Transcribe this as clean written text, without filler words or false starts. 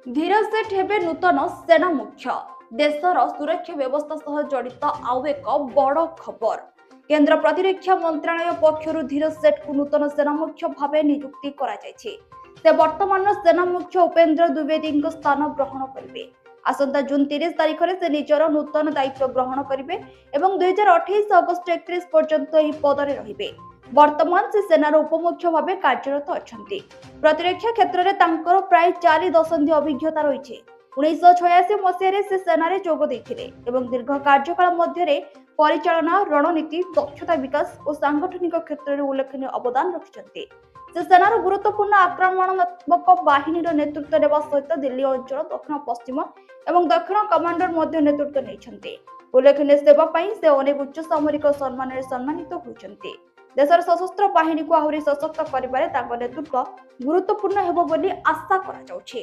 धीरज सेठ हेबे नूतन सेना मुख्य। देशर सुरक्षा व्यवस्था सह जड़ित आउ एक बड़ खबर। केंद्र प्रतिरक्षा मंत्रालय पक्षर धीरज सेठ को नूतन सेना मुख्य भाव नियुक्ति करा जायछि। से वर्तमान सेना मुख्य उपेंद्र द्विवेदी स्थान ग्रहण करेंगे। आसंता जून 30 तारिख में से निजर नूतन दायित्व ग्रहण करेंगे और 2028 अगस्त 31 पर्यंत यह पदरे रहिबे। वर्तमान से सेनार उपमुख्य भाव कार्यरत अछंती। प्रतिरक्षा क्षेत्र में तांकर प्राय 4 दशंधि अभिज्ञता रही। 1986 मसीह से सेनारे जोग देथिले एवं दीर्घ कार्यकाल मध्य परिचालना रणनीति दक्षता विकास और सांगठनिक क्षेत्र में उल्लेखनीय अवदान रखिछन्ते। से सेनार गुरुत्वपूर्ण आक्रमणात्मक बाहिनीर नेतृत्व नेवा सहित दिल्ली अंचल दक्षिण पश्चिम एवं दक्षिण कमांडर मध्य नेतृत्व नेइछन्ते। उल्लेखनीय सेवा पई से अनेक उच्च सामरिक सम्मान सम्मानित होइछन्ते। देशर सशस्त्र बाहिनी को आहुरी सशक्त करिबारे तांको नेतृत्व गुरुत्वपूर्ण हेबो बोली आशा करा जाउछि।